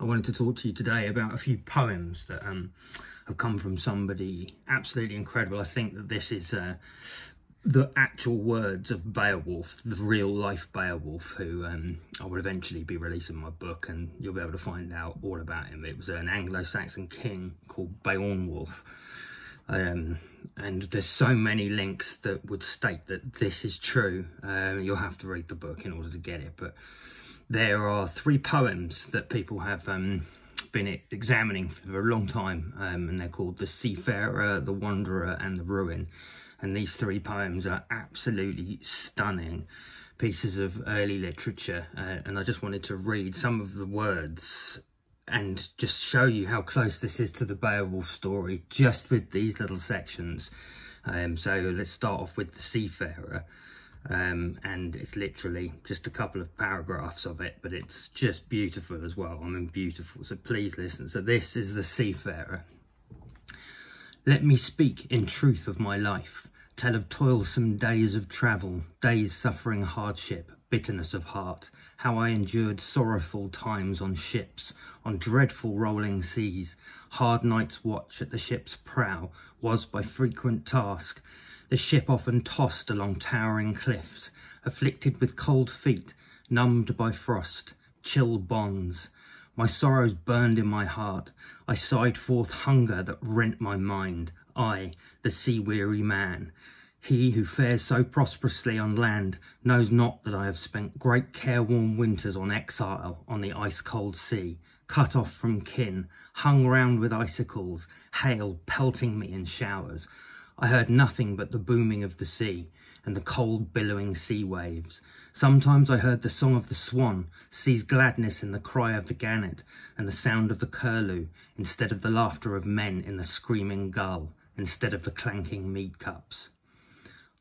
I wanted to talk to you today about a few poems that have come from somebody absolutely incredible. I think that this is the actual words of Beowulf, the real life Beowulf, who I will eventually be releasing my book and you'll be able to find out all about him. It was an Anglo-Saxon king called Beowulf. And there's so many links that would state that this is true. You'll have to read the book in order to get it, but there are 3 poems that people have been examining for a long time, and they're called the Seafarer, the Wanderer and the Ruin. And these 3 poems are absolutely stunning pieces of early literature, and I just wanted to read some of the words and just show you how close this is to the Beowulf story, just with these little sections. So let's start off with the Seafarer, and it's literally just a couple of paragraphs of it, but it's just beautiful as well. I mean, beautiful, so please listen. So this is the Seafarer. Let me speak in truth of my life, tell of toilsome days of travel, days suffering hardship, bitterness of heart, how I endured sorrowful times on ships, on dreadful rolling seas. Hard night's watch at the ship's prow was by frequent task. The ship often tossed along towering cliffs, afflicted with cold feet, numbed by frost, chill bonds. My sorrows burned in my heart. I sighed forth hunger that rent my mind. I, the sea-weary man. He who fares so prosperously on land knows not that I have spent great careworn winters on exile on the ice-cold sea, cut off from kin, hung round with icicles, hail pelting me in showers. I heard nothing but the booming of the sea and the cold billowing sea waves. Sometimes I heard the song of the swan, sea's gladness in the cry of the gannet and the sound of the curlew, instead of the laughter of men in the screaming gull, instead of the clanking mead cups.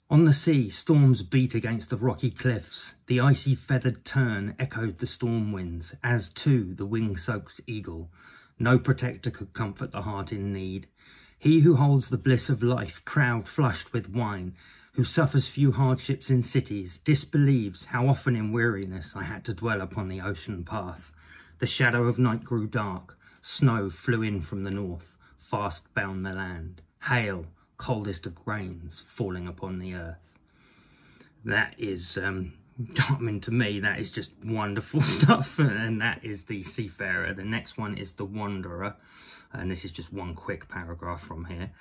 On the sea, storms beat against the rocky cliffs. The icy feathered tern echoed the storm winds, as too the wing-soaked eagle. No protector could comfort the heart in need. He who holds the bliss of life, proud, flushed with wine, who suffers few hardships in cities, disbelieves how often in weariness I had to dwell upon the ocean path. The shadow of night grew dark, snow flew in from the north, fast bound the land. Hail, coldest of grains, falling upon the earth. That is, I mean, to me, that is just wonderful stuff, and that is the Seafarer. The next one is the Wanderer, and this is just one quick paragraph from here.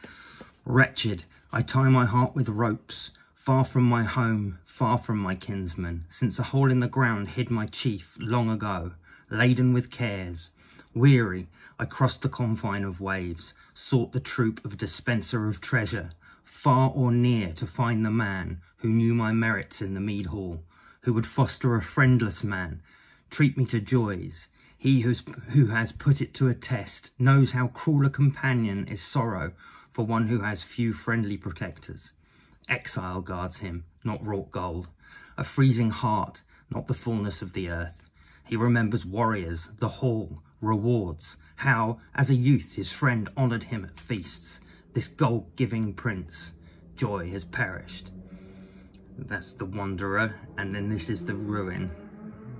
Wretched, I tie my heart with ropes, far from my home, far from my kinsmen, since a hole in the ground hid my chief long ago, laden with cares. Weary, I crossed the confine of waves, sought the troop of dispenser of treasure, far or near to find the man who knew my merits in the mead hall, who would foster a friendless man, treat me to joys. He who has put it to a test knows how cruel a companion is sorrow for one who has few friendly protectors. Exile guards him, not wrought gold, a freezing heart, not the fullness of the earth. He remembers warriors, the hall, rewards, how, as a youth, his friend honoured him at feasts. This gold-giving prince, joy has perished. That's the Wanderer, and then this is the Ruin.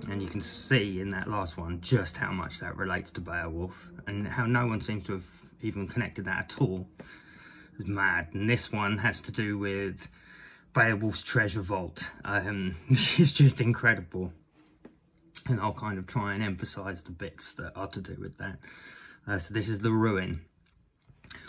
And you can see in that last one just how much that relates to Beowulf, and how no one seems to have even connected that at all. It's mad. And this one has to do with Beowulf's treasure vault. It's just incredible. And I'll kind of try and emphasise the bits that are to do with that. So this is the Ruin.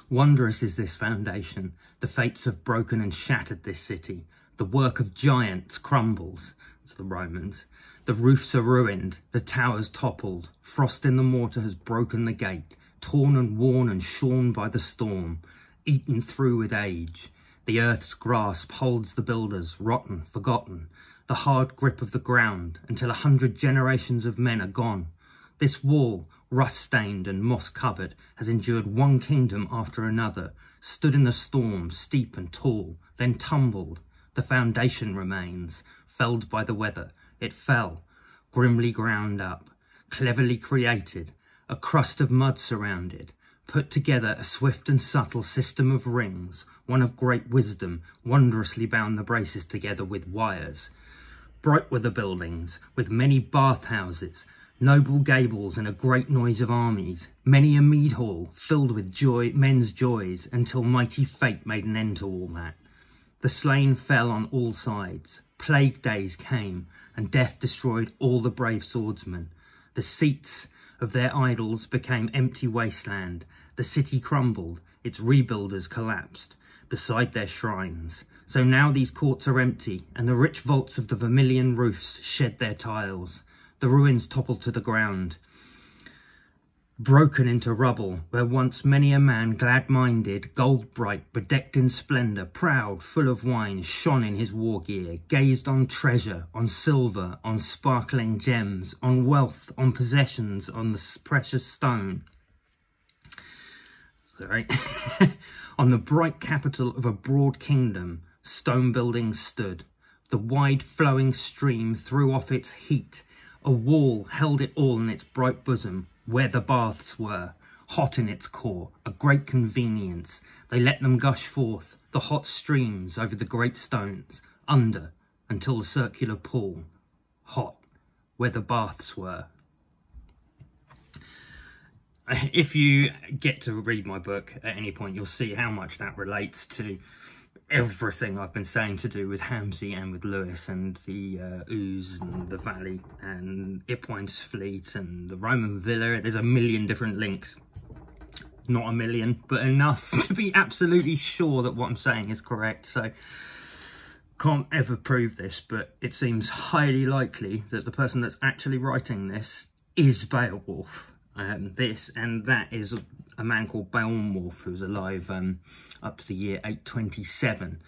Wondrous is this foundation. The fates have broken and shattered this city. The work of giants crumbles. It's the Romans. The roofs are ruined. The towers toppled. Frost in the mortar has broken the gate. Torn and worn and shorn by the storm. Eaten through with age. The earth's grasp holds the builders, rotten, forgotten. The hard grip of the ground, until 100 generations of men are gone. This wall, rust-stained and moss-covered, has endured one kingdom after another, stood in the storm, steep and tall, then tumbled. The foundation remains, felled by the weather. It fell, grimly ground up, cleverly created, a crust of mud surrounded, put together a swift and subtle system of rings, one of great wisdom, wondrously bound the braces together with wires. Bright were the buildings, with many bathhouses, Noble gables and a great noise of armies, many a mead hall filled with men's joys, until mighty fate made an end to all that. The slain fell on all sides, plague days came, and death destroyed all the brave swordsmen. The seats of their idols became empty wasteland, the city crumbled, its rebuilders collapsed beside their shrines. So now these courts are empty, and the rich vaults of the vermilion roofs shed their tiles. The ruins toppled to the ground, broken into rubble, where once many a man, glad-minded, gold-bright, bedecked in splendour, proud, full of wine, shone in his war gear, gazed on treasure, on silver, on sparkling gems, on wealth, on possessions, on the precious stone. Sorry. On the bright capital of a broad kingdom, stone buildings stood. The wide flowing stream threw off its heat. A wall held it all in its bright bosom, where the baths were, hot in its core, a great convenience. They let them gush forth, the hot streams over the great stones, under, until the circular pool, hot, where the baths were. If you get to read my book at any point, you'll see how much that relates to everything I've been saying to do with Hamsey and with Lewis and the Ouse and the Valley and Ipwine's fleet and the Roman villa. There's a million different links. Not a million, but enough to be absolutely sure that what I'm saying is correct. So can't ever prove this, but it seems highly likely that the person that's actually writing this is Beowulf. This and that is a man called Beowulf, who was alive up to the year 827,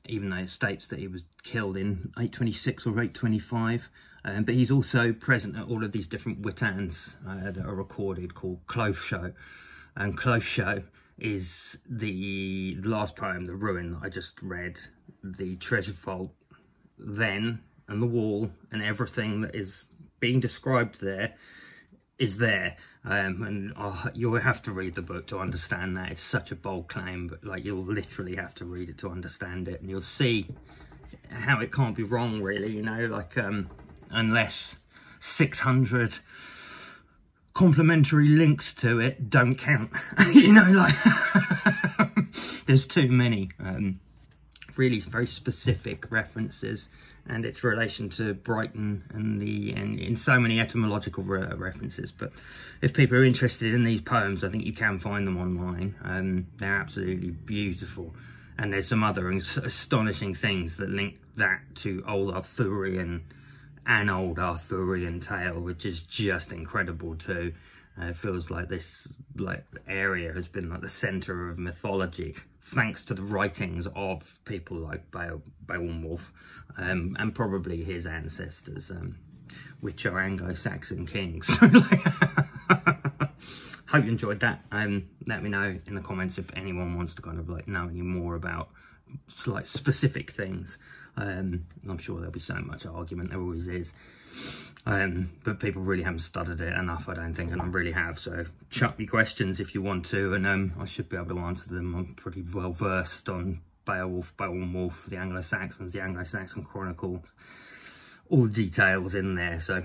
even though it states that he was killed in 826 or 825. But he's also present at all of these different witans that are recorded, called Close Show. And Close Show is the last poem, The Ruin, that I just read. The treasure vault then, and the wall, and everything that is being described there is there. And you'll have to read the book to understand that. It's such a bold claim, but like, you'll literally have to read it to understand it, and you'll see how it can't be wrong, really, you know, like unless 600 complementary links to it don't count. You know, like there's too many really very specific references, and its relation to Brighton and in so many etymological references. But if people are interested in these poems, I think you can find them online. They're absolutely beautiful, and there's some other astonishing things that link that to Old Arthurian, an Old Arthurian tale, which is just incredible too. It feels like this area has been like the centre of mythology, thanks to the writings of people like Beowulf, and probably his ancestors, which are Anglo-Saxon kings. Hope you enjoyed that. Let me know in the comments if anyone wants to kind of like know any more about like specific things. I'm sure there'll be so much argument, there always is. But people really haven't studied it enough, I don't think, and I really have. So chuck me questions if you want to, and I should be able to answer them. I'm pretty well versed on Beowulf, the Anglo-Saxons, the Anglo-Saxon Chronicles, all the details in there. So